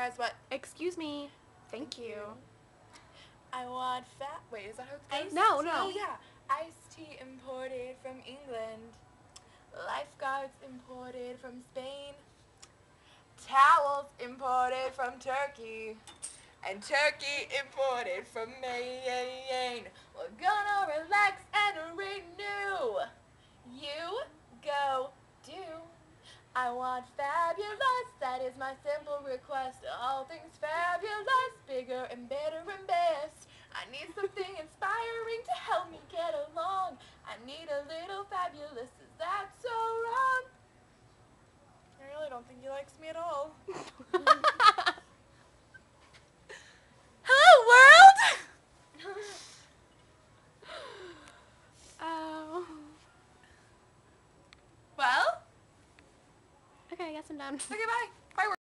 guys what? Excuse me. Thank you. I want fat. Wait, is that how it goes? No. Oh yeah, iced tea imported from England. Lifeguards imported from Spain. Towels imported from Turkey. And turkey imported from Maine. We're gonna relax and renew. You go do. I want fabulous, that is my simple request. All things fabulous, bigger and better and best. I need something inspiring to help me get along. I need a little fabulous, is that so wrong? I really don't think he likes me at all. Hello, world! Oh. Well? Okay, I guess I'm done. Okay, bye. Bye, world.